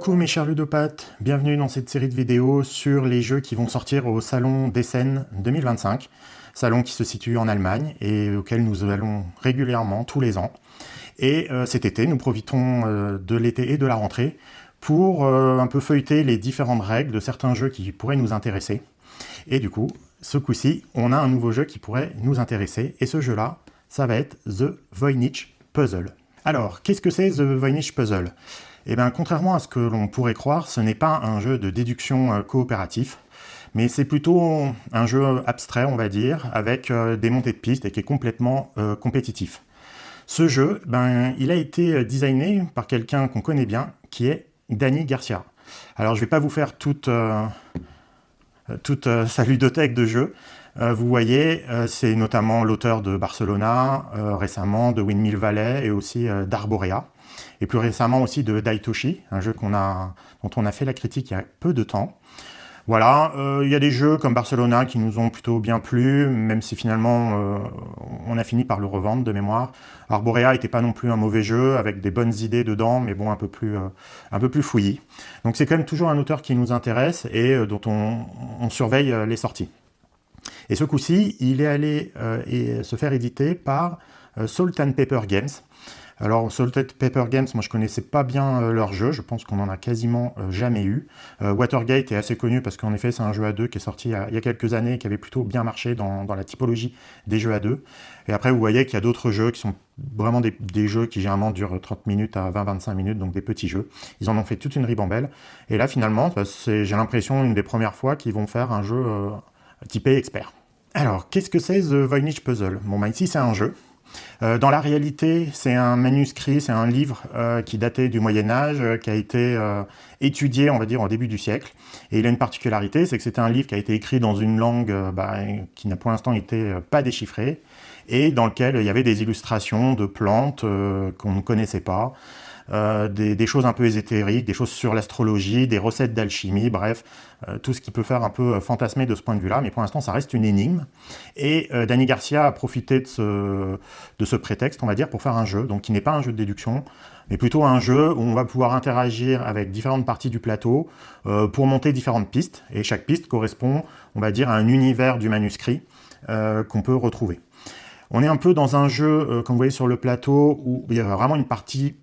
Coucou mes chers ludopathes, bienvenue dans cette série de vidéos sur les jeux qui vont sortir au Salon d'Essen 2025, salon qui se situe en Allemagne et auquel nous allons régulièrement tous les ans. Et cet été, nous profitons de l'été et de la rentrée pour un peu feuilleter les différentes règles de certains jeux qui pourraient nous intéresser. Et du coup, ce coup-ci, on a un nouveau jeu qui pourrait nous intéresser, et ce jeu-là, ça va être The Voynich Puzzle. Alors, qu'est-ce que c'est The Voynich Puzzle ? Eh bien, contrairement à ce que l'on pourrait croire, ce n'est pas un jeu de déduction coopératif, mais c'est plutôt un jeu abstrait, on va dire, avec des montées de pistes et qui est complètement compétitif. Ce jeu, il a été designé par quelqu'un qu'on connaît bien, qui est Dani Garcia. Alors, je ne vais pas vous faire toute sa ludothèque de jeux. Vous voyez, c'est notamment l'auteur de Barcelona, récemment de Windmill Valley et aussi d'Arborea. Et plus récemment aussi de Daitoshi, un jeu dont on a fait la critique il y a peu de temps. Voilà, il y a des jeux comme Barcelona qui nous ont plutôt bien plu, même si finalement on a fini par le revendre de mémoire. Arborea n'était pas non plus un mauvais jeu, avec des bonnes idées dedans, mais bon, un peu plus fouillis. Donc c'est quand même toujours un auteur qui nous intéresse et dont on surveille les sorties. Et ce coup-ci, il est allé se faire éditer par Salt and Pepper Games. Alors, Salt and Pepper Games, moi je connaissais pas bien leur jeu, je pense qu'on en a quasiment jamais eu. Watergate est assez connu parce qu'en effet c'est un jeu à deux qui est sorti il y a quelques années et qui avait plutôt bien marché dans la typologie des jeux à deux. Et après vous voyez qu'il y a d'autres jeux qui sont vraiment des jeux qui généralement durent 30 minutes à 20-25 minutes, donc des petits jeux. Ils en ont fait toute une ribambelle. Et là finalement, j'ai l'impression une des premières fois qu'ils vont faire un jeu typé expert. Alors, qu'est-ce que c'est The Voynich Puzzle ? Bon, ici c'est un jeu. Dans la réalité, c'est un manuscrit, c'est un livre qui datait du Moyen-Âge, qui a été étudié, on va dire, au début du siècle. Et il a une particularité, c'est que c'était un livre qui a été écrit dans une langue qui n'a pour l'instant été pas déchiffrée, et dans lequel il y avait des illustrations de plantes qu'on ne connaissait pas, des choses un peu ésotériques, des choses sur l'astrologie, des recettes d'alchimie, bref, tout ce qui peut faire un peu fantasmer de ce point de vue-là, mais pour l'instant ça reste une énigme. Et Dani Garcia a profité de ce prétexte, on va dire, pour faire un jeu, donc qui n'est pas un jeu de déduction, mais plutôt un jeu où on va pouvoir interagir avec différentes parties du plateau pour monter différentes pistes, et chaque piste correspond, on va dire, à un univers du manuscrit qu'on peut retrouver. On est un peu dans un jeu, comme vous voyez sur le plateau, où il y a vraiment une partie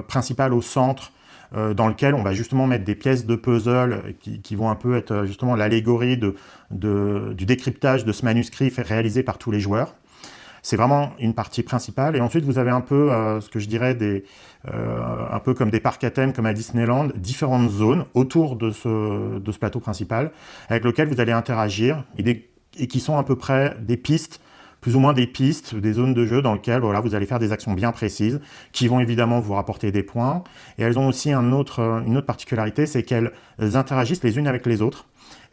principale au centre, dans lequel on va justement mettre des pièces de puzzle qui vont un peu être justement l'allégorie du décryptage de ce manuscrit réalisé par tous les joueurs. C'est vraiment une partie principale. Et ensuite, vous avez un peu ce que je dirais un peu comme des parcs à thème, comme à Disneyland, différentes zones autour de ce plateau principal, avec lequel vous allez interagir et qui sont à peu près des pistes, plus ou moins des pistes, des zones de jeu dans lesquelles voilà, vous allez faire des actions bien précises, qui vont évidemment vous rapporter des points. Et elles ont aussi une autre particularité, c'est qu'elles interagissent les unes avec les autres.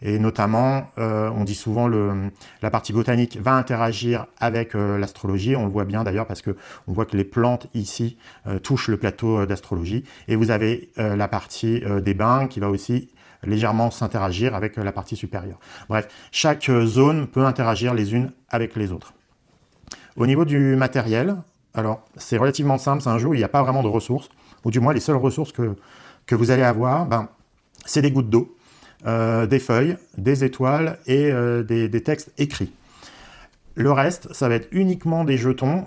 Et notamment, on dit souvent la partie botanique va interagir avec l'astrologie. On le voit bien d'ailleurs parce qu'on voit que les plantes ici touchent le plateau d'astrologie. Et vous avez la partie des bains qui va aussi légèrement s'interagir avec la partie supérieure. Bref, chaque zone peut interagir les unes avec les autres. Au niveau du matériel, alors c'est relativement simple, c'est un jeu où il n'y a pas vraiment de ressources, ou du moins les seules ressources que vous allez avoir, c'est des gouttes d'eau, des feuilles, des étoiles et des textes écrits. Le reste, ça va être uniquement des jetons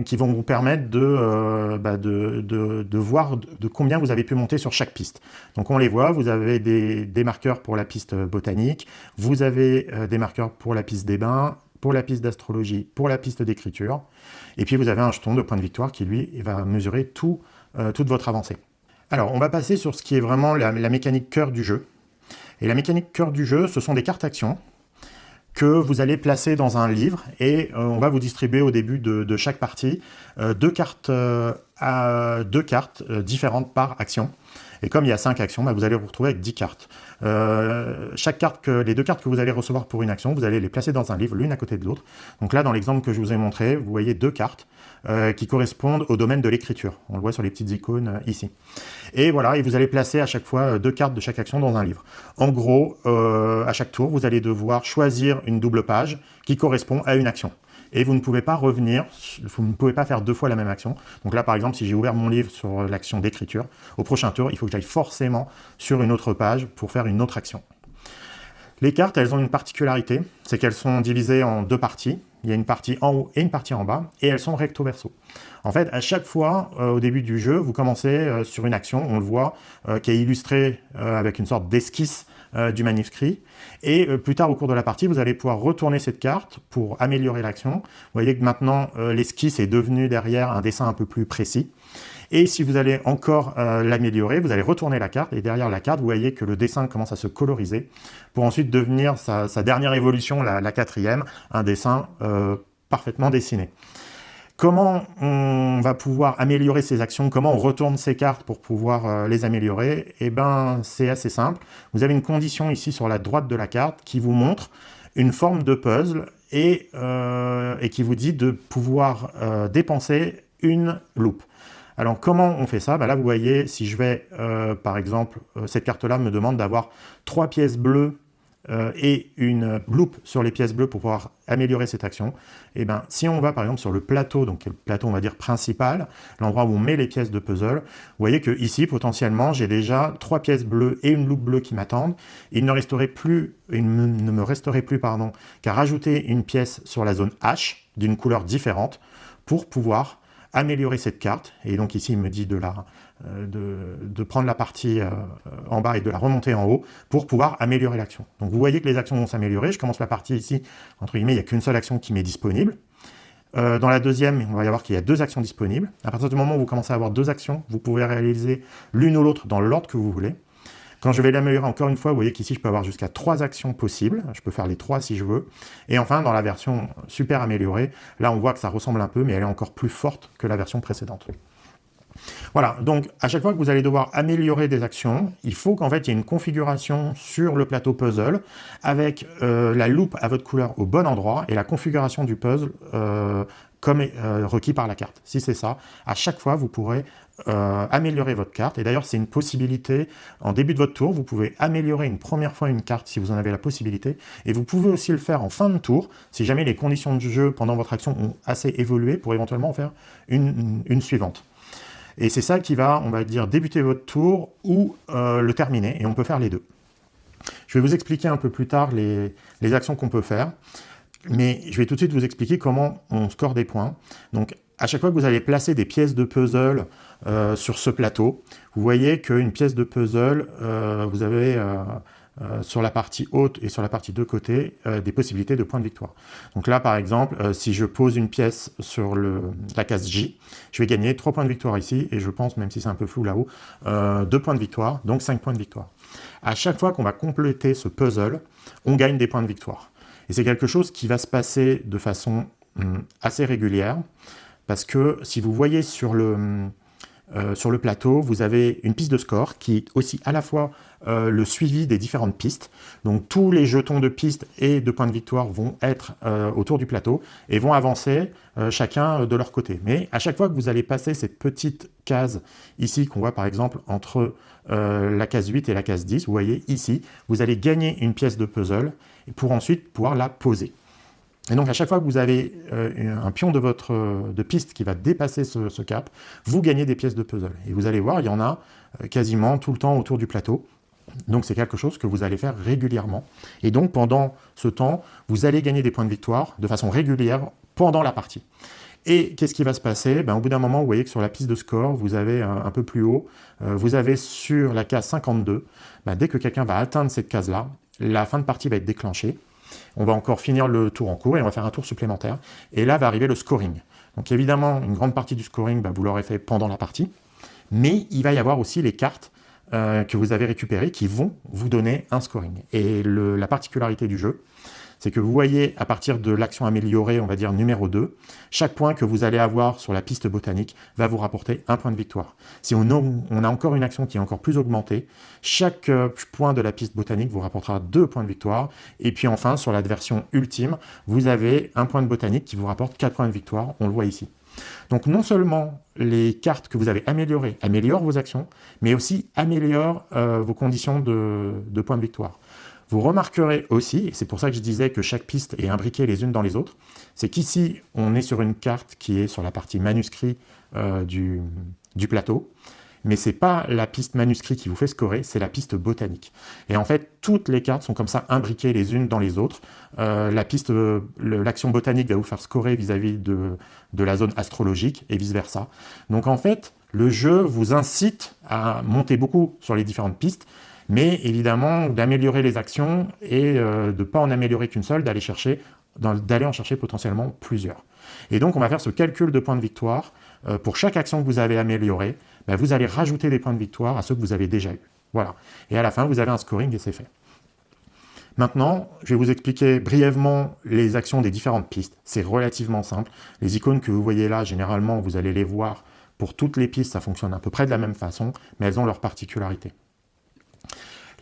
qui vont vous permettre de voir de combien vous avez pu monter sur chaque piste. Donc on les voit, vous avez des marqueurs pour la piste botanique, vous avez des marqueurs pour la piste des bains, pour la piste d'astrologie, pour la piste d'écriture, et puis vous avez un jeton de point de victoire qui, lui, va mesurer toute votre avancée. Alors, on va passer sur ce qui est vraiment la mécanique cœur du jeu. Et la mécanique cœur du jeu, ce sont des cartes actions que vous allez placer dans un livre, et on va vous distribuer au début de chaque partie deux cartes différentes par action. Et comme il y a 5 actions, vous allez vous retrouver avec 10 cartes. Les 2 cartes que vous allez recevoir pour une action, vous allez les placer dans un livre, l'une à côté de l'autre. Donc là, dans l'exemple que je vous ai montré, vous voyez 2 cartes. qui correspondent au domaine de l'écriture. On le voit sur les petites icônes ici. Et voilà, et vous allez placer à chaque fois 2 cartes de chaque action dans un livre. En gros, à chaque tour, vous allez devoir choisir une double page qui correspond à une action. Et vous ne pouvez pas revenir, vous ne pouvez pas faire 2 fois la même action. Donc là, par exemple, si j'ai ouvert mon livre sur l'action d'écriture, au prochain tour, il faut que j'aille forcément sur une autre page pour faire une autre action. Les cartes, elles ont une particularité, c'est qu'elles sont divisées en 2 parties. Il y a une partie en haut et une partie en bas, et elles sont recto verso. En fait, à chaque fois, au début du jeu, vous commencez sur une action, on le voit, qui est illustrée avec une sorte d'esquisse du manuscrit. Et plus tard, au cours de la partie, vous allez pouvoir retourner cette carte pour améliorer l'action. Vous voyez que maintenant, l'esquisse est devenue derrière un dessin un peu plus précis. Et si vous allez encore l'améliorer, vous allez retourner la carte, et derrière la carte, vous voyez que le dessin commence à se coloriser, pour ensuite devenir sa dernière évolution, la 4e, un dessin parfaitement dessiné. Comment on va pouvoir améliorer ces actions? Comment on retourne ces cartes pour pouvoir les améliorer? Eh bien, c'est assez simple. Vous avez une condition ici sur la droite de la carte qui vous montre une forme de puzzle et qui vous dit de pouvoir dépenser une loupe. Alors, comment on fait ça? Là, vous voyez, si je vais, par exemple, cette carte-là me demande d'avoir 3 pièces bleues et une loupe sur les pièces bleues pour pouvoir améliorer cette action. Et bien, si on va, par exemple, sur le plateau, donc le plateau, on va dire, principal, l'endroit où on met les pièces de puzzle, vous voyez que ici, potentiellement, j'ai déjà 3 pièces bleues et une loupe bleue qui m'attendent. Il ne me resterait plus qu'à rajouter une pièce sur la zone H, d'une couleur différente, pour pouvoir améliorer cette carte. Et donc ici, il me dit de prendre la partie en bas et de la remonter en haut pour pouvoir améliorer l'action. Donc vous voyez que les actions vont s'améliorer. Je commence la partie ici, entre guillemets, il n'y a qu'une seule action qui m'est disponible. Dans la deuxième, on va y voir qu'il y a 2 actions disponibles. À partir du moment où vous commencez à avoir 2 actions, vous pouvez réaliser l'une ou l'autre dans l'ordre que vous voulez. Quand je vais l'améliorer encore une fois, vous voyez qu'ici, je peux avoir jusqu'à 3 actions possibles. Je peux faire les 3 si je veux. Et enfin, dans la version super améliorée, là, on voit que ça ressemble un peu, mais elle est encore plus forte que la version précédente. Voilà, donc à chaque fois que vous allez devoir améliorer des actions, il faut qu'en fait, il y ait une configuration sur le plateau puzzle avec la loupe à votre couleur au bon endroit et la configuration du puzzle comme requis par la carte. Si c'est ça, à chaque fois, vous pourrez améliorer votre carte. Et d'ailleurs, c'est une possibilité. En début de votre tour, vous pouvez améliorer une première fois une carte si vous en avez la possibilité. Et vous pouvez aussi le faire en fin de tour, si jamais les conditions du jeu pendant votre action ont assez évolué pour éventuellement en faire une suivante. Et c'est ça qui va, on va dire, débuter votre tour ou le terminer. Et on peut faire les deux. Je vais vous expliquer un peu plus tard les actions qu'on peut faire. Mais je vais tout de suite vous expliquer comment on score des points. Donc, à chaque fois que vous allez placer des pièces de puzzle sur ce plateau, vous voyez qu'une pièce de puzzle, vous avez sur la partie haute et sur la partie de côté des possibilités de points de victoire. Donc là, par exemple, si je pose une pièce sur la case J, je vais gagner 3 points de victoire ici, et je pense, même si c'est un peu flou là-haut, 2 points de victoire, donc 5 points de victoire. À chaque fois qu'on va compléter ce puzzle, on gagne des points de victoire. Et c'est quelque chose qui va se passer de façon assez régulière, parce que si vous voyez sur le plateau, vous avez une piste de score qui est aussi à la fois le suivi des différentes pistes. Donc tous les jetons de piste et de points de victoire vont être autour du plateau et vont avancer chacun de leur côté. Mais à chaque fois que vous allez passer cette petite case ici, qu'on voit par exemple entre la case 8 et la case 10, vous voyez ici, vous allez gagner une pièce de puzzle pour ensuite pouvoir la poser. Et donc à chaque fois que vous avez un pion de piste qui va dépasser ce cap, vous gagnez des pièces de puzzle. Et vous allez voir, il y en a quasiment tout le temps autour du plateau. Donc c'est quelque chose que vous allez faire régulièrement. Et donc pendant ce temps, vous allez gagner des points de victoire de façon régulière pendant la partie. Et qu'est-ce qui va se passer? Au bout d'un moment, vous voyez que sur la piste de score, vous avez un peu plus haut, vous avez sur la case 52, dès que quelqu'un va atteindre cette case-là, la fin de partie va être déclenchée. On va encore finir le tour en cours et on va faire un tour supplémentaire. Et là va arriver le scoring. Donc évidemment, une grande partie du scoring, vous l'aurez fait pendant la partie. Mais il va y avoir aussi les cartes que vous avez récupérées qui vont vous donner un scoring. Et la particularité du jeu, c'est que vous voyez à partir de l'action améliorée, on va dire numéro 2, chaque point que vous allez avoir sur la piste botanique va vous rapporter un point de victoire. Si on a encore une action qui est encore plus augmentée, chaque point de la piste botanique vous rapportera 2 points de victoire. Et puis enfin, sur la version ultime, vous avez un point de botanique qui vous rapporte 4 points de victoire, on le voit ici. Donc non seulement les cartes que vous avez améliorées améliorent vos actions, mais aussi améliorent vos conditions de points de victoire. Vous remarquerez aussi, et c'est pour ça que je disais que chaque piste est imbriquée les unes dans les autres, c'est qu'ici, on est sur une carte qui est sur la partie manuscrit du plateau, mais ce n'est pas la piste manuscrit qui vous fait scorer, c'est la piste botanique. Et en fait, toutes les cartes sont comme ça imbriquées les unes dans les autres. L'action botanique va vous faire scorer vis-à-vis de la zone astrologique et vice-versa. Donc en fait, le jeu vous incite à monter beaucoup sur les différentes pistes, mais évidemment d'améliorer les actions et de ne pas en améliorer qu'une seule, d'aller en chercher potentiellement plusieurs. Et donc on va faire ce calcul de points de victoire. Pour chaque action que vous avez améliorée, vous allez rajouter des points de victoire à ceux que vous avez déjà eus. Voilà. Et à la fin, vous avez un scoring et c'est fait. Maintenant, je vais vous expliquer brièvement les actions des différentes pistes. C'est relativement simple. Les icônes que vous voyez là, généralement, vous allez les voir pour toutes les pistes, ça fonctionne à peu près de la même façon, mais elles ont leurs particularités.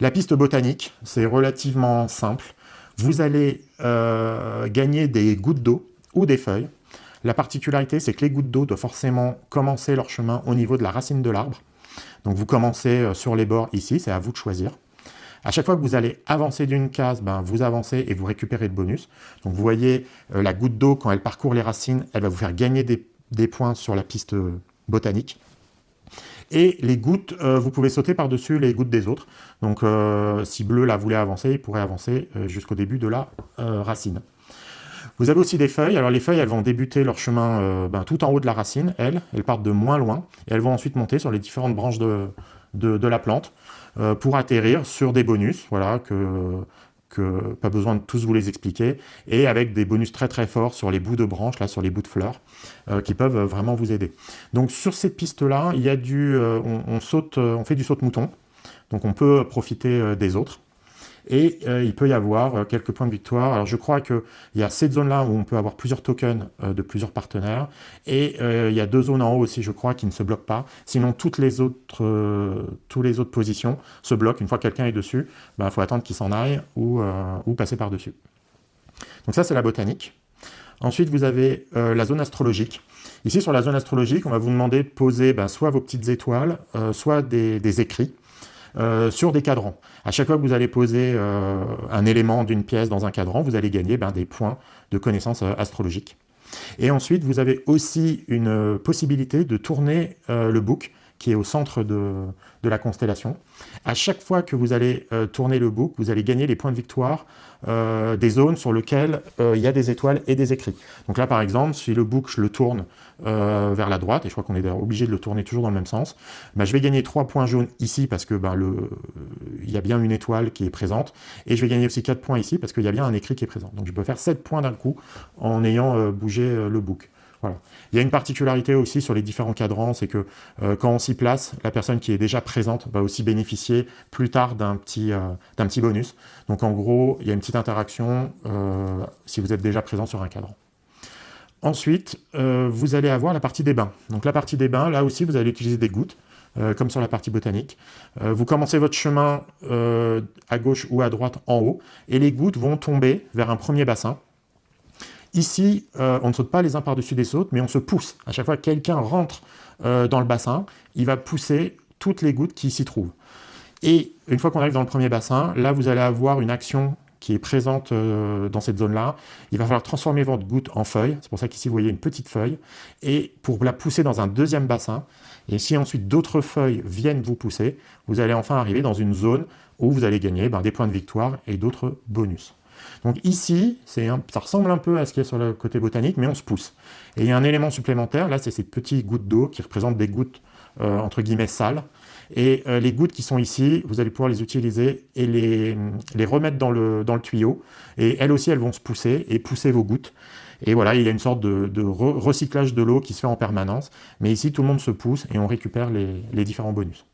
La piste botanique, c'est relativement simple. Vous allez gagner des gouttes d'eau ou des feuilles. La particularité, c'est que les gouttes d'eau doivent forcément commencer leur chemin au niveau de la racine de l'arbre. Donc vous commencez sur les bords ici, c'est à vous de choisir. À chaque fois que vous allez avancer d'une case, vous avancez et vous récupérez le bonus. Donc vous voyez la goutte d'eau, quand elle parcourt les racines, elle va vous faire gagner des points sur la piste botanique. Et les gouttes, vous pouvez sauter par-dessus les gouttes des autres. Donc si bleu là voulait avancer, il pourrait avancer jusqu'au début de la racine. Vous avez aussi des feuilles. Alors les feuilles, elles vont débuter leur chemin tout en haut de la racine. Elles partent de moins loin. Et elles vont ensuite monter sur les différentes branches de la plante pour atterrir sur des bonus, voilà, que pas besoin de tous vous les expliquer, et avec des bonus très très forts sur les bouts de branches, là, sur les bouts de fleurs, qui peuvent vraiment vous aider. Donc sur cette piste-là, il y a on fait du saute-mouton, donc on peut profiter des autres. Et il peut y avoir quelques points de victoire. Alors je crois qu'il y a cette zone-là où on peut avoir plusieurs tokens de plusieurs partenaires, et il y a 2 zones en haut aussi, je crois, qui ne se bloquent pas. Sinon, toutes les autres positions se bloquent. Une fois que quelqu'un est dessus, il faut attendre qu'il s'en aille ou passer par-dessus. Donc ça, c'est la botanique. Ensuite, vous avez la zone astrologique. Ici, sur la zone astrologique, on va vous demander de poser soit vos petites étoiles, soit des écrits. Sur des cadrans. À chaque fois que vous allez poser un élément d'une pièce dans un cadran, vous allez gagner des points de connaissances astrologiques. Et ensuite, vous avez aussi une possibilité de tourner le bouc qui est au centre de la constellation. À chaque fois que vous allez tourner le bouc, vous allez gagner les points de victoire des zones sur lesquelles il y a des étoiles et des écrits. Donc là, par exemple, si le bouc, je le tourne vers la droite, et je crois qu'on est obligé de le tourner toujours dans le même sens, je vais gagner 3 points jaunes ici parce que il y a bien une étoile qui est présente, et je vais gagner aussi 4 points ici parce qu'il y a bien un écrit qui est présent. Donc je peux faire 7 points d'un coup en ayant bougé le bouc. Voilà. Il y a une particularité aussi sur les différents cadrans, c'est que quand on s'y place, la personne qui est déjà présente va aussi bénéficier plus tard d'un petit bonus. Donc en gros, il y a une petite interaction si vous êtes déjà présent sur un cadran. Ensuite, vous allez avoir la partie des bains. Donc la partie des bains, là aussi, vous allez utiliser des gouttes, comme sur la partie botanique. Vous commencez votre chemin à gauche ou à droite en haut, et les gouttes vont tomber vers un premier bassin. Ici, on ne saute pas les uns par-dessus des autres, mais on se pousse. À chaque fois que quelqu'un rentre dans le bassin, il va pousser toutes les gouttes qui s'y trouvent. Et une fois qu'on arrive dans le premier bassin, là, vous allez avoir une action qui est présente dans cette zone-là. Il va falloir transformer votre goutte en feuille. C'est pour ça qu'ici, vous voyez une petite feuille. Et pour la pousser dans un deuxième bassin, et si ensuite d'autres feuilles viennent vous pousser, vous allez enfin arriver dans une zone où vous allez gagner des points de victoire et d'autres bonus. Donc ici, ça ressemble un peu à ce qu'il y a sur le côté botanique, mais on se pousse. Et il y a un élément supplémentaire, là, c'est ces petites gouttes d'eau qui représentent des gouttes, entre guillemets, sales. Et les gouttes qui sont ici, vous allez pouvoir les utiliser et les remettre dans le tuyau. Et elles aussi, elles vont se pousser et pousser vos gouttes. Et voilà, il y a une sorte de recyclage de l'eau qui se fait en permanence. Mais ici, tout le monde se pousse et on récupère les différents bonus.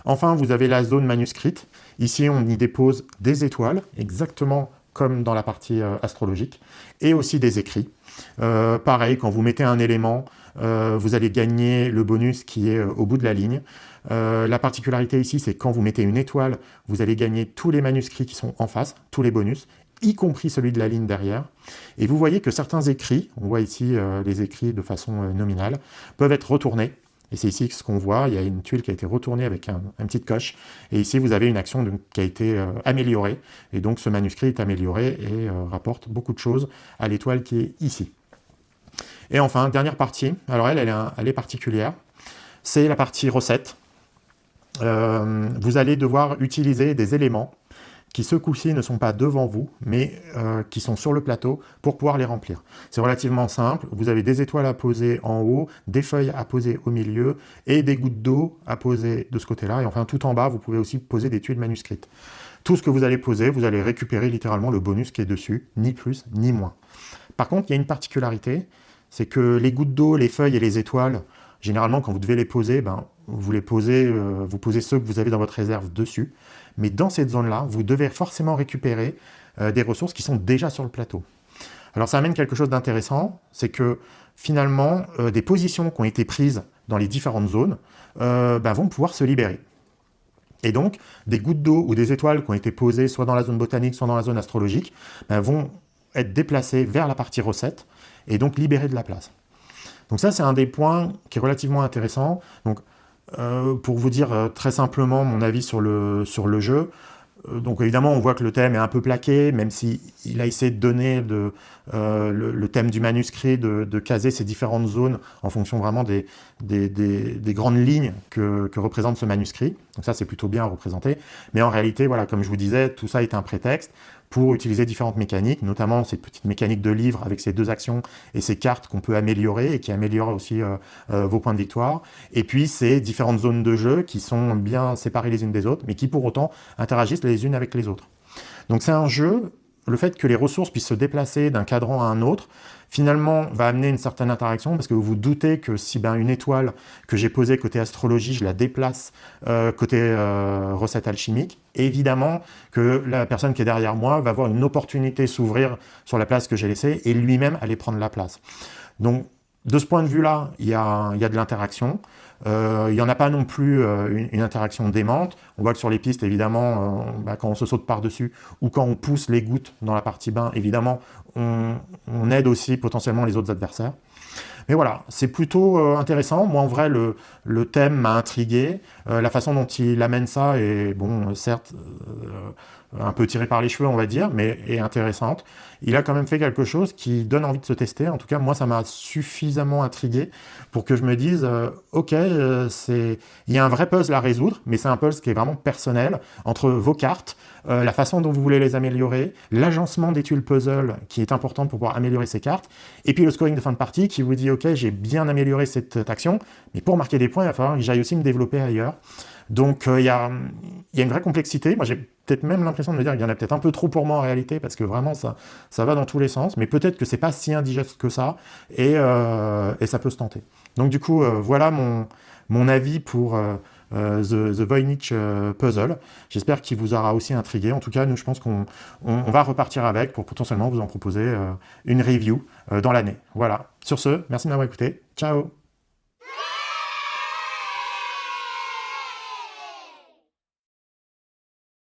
Enfin, vous avez la zone manuscrite. Ici, on y dépose des étoiles, exactement comme dans la partie astrologique, et aussi des écrits. Pareil, quand vous mettez un élément, vous allez gagner le bonus qui est au bout de la ligne. La particularité ici, c'est quand vous mettez une étoile, vous allez gagner tous les manuscrits qui sont en face, tous les bonus, y compris celui de la ligne derrière. Et vous voyez que certains écrits, on voit ici les écrits de façon nominale, peuvent être retournés. Et c'est ici ce qu'on voit, il y a une tuile qui a été retournée avec une petite coche. Et ici, vous avez une action qui a été améliorée. Et donc, ce manuscrit est amélioré et rapporte beaucoup de choses à l'étoile qui est ici. Et enfin, dernière partie, alors elle est particulière, c'est la partie recette. Vous allez devoir utiliser des éléments qui ce coup-ci ne sont pas devant vous, mais qui sont sur le plateau pour pouvoir les remplir. C'est relativement simple, vous avez des étoiles à poser en haut, des feuilles à poser au milieu, et des gouttes d'eau à poser de ce côté-là, et enfin tout en bas, vous pouvez aussi poser des tuiles manuscrites. Tout ce que vous allez poser, vous allez récupérer littéralement le bonus qui est dessus, ni plus ni moins. Par contre, il y a une particularité, c'est que les gouttes d'eau, les feuilles et les étoiles, généralement quand vous devez les poser, vous posez ceux que vous avez dans votre réserve dessus. Mais dans cette zone-là, vous devez forcément récupérer des ressources qui sont déjà sur le plateau. Alors ça amène quelque chose d'intéressant, c'est que finalement, des positions qui ont été prises dans les différentes zones vont pouvoir se libérer. Et donc, des gouttes d'eau ou des étoiles qui ont été posées soit dans la zone botanique, soit dans la zone astrologique, vont être déplacées vers la partie recette et donc libérer de la place. Donc ça, c'est un des points qui est relativement intéressant. Donc, pour vous dire très simplement mon avis sur le jeu, donc évidemment on voit que le thème est un peu plaqué, même s'il a essayé de donner le thème du manuscrit, de caser ces différentes zones en fonction vraiment des grandes lignes que représente ce manuscrit. Donc ça c'est plutôt bien représenté, mais en réalité, voilà, comme je vous disais, tout ça est un prétexte pour utiliser différentes mécaniques, notamment cette petite mécanique de livre avec ces deux actions et ces cartes qu'on peut améliorer et qui améliorent aussi vos points de victoire. Et puis ces différentes zones de jeu qui sont bien séparées les unes des autres, mais qui pour autant interagissent les unes avec les autres. Donc c'est un jeu, le fait que les ressources puissent se déplacer d'un cadran à un autre, finalement va amener une certaine interaction, parce que vous vous doutez que si une étoile que j'ai posée côté astrologie, je la déplace côté recette alchimique, évidemment que la personne qui est derrière moi va avoir une opportunité s'ouvrir sur la place que j'ai laissée, et lui-même aller prendre la place. Donc de ce point de vue-là, il y a de l'interaction. Il n'y en a pas non plus une interaction démente. On voit que sur les pistes, évidemment, quand on se saute par-dessus ou quand on pousse les gouttes dans la partie bain, évidemment, on aide aussi potentiellement les autres adversaires. Mais voilà, c'est plutôt intéressant. Moi, en vrai, le thème m'a intrigué. La façon dont il amène ça est, bon, certes, un peu tiré par les cheveux, on va dire, mais est intéressante. Il a quand même fait quelque chose qui donne envie de se tester. En tout cas, moi, ça m'a suffisamment intrigué pour que je me dise, ok, il y a un vrai puzzle à résoudre, mais c'est un puzzle qui est vraiment personnel, entre vos cartes, la façon dont vous voulez les améliorer, l'agencement des tuiles puzzle qui est important pour pouvoir améliorer ces cartes, et puis le scoring de fin de partie qui vous dit, ok, j'ai bien amélioré cette action, mais pour marquer des points, il va falloir que j'aille aussi me développer ailleurs. Donc il y a une vraie complexité. Moi j'ai peut-être même l'impression de me dire qu'il y en a peut-être un peu trop pour moi en réalité, parce que vraiment ça va dans tous les sens, mais peut-être que c'est pas si indigeste que ça, et ça peut se tenter. Donc du coup, voilà mon avis pour The Voynich Puzzle. J'espère qu'il vous aura aussi intrigué. En tout cas, nous, je pense qu'on va repartir avec pour potentiellement vous en proposer une review dans l'année. Voilà. Sur ce, merci de m'avoir écouté. Ciao!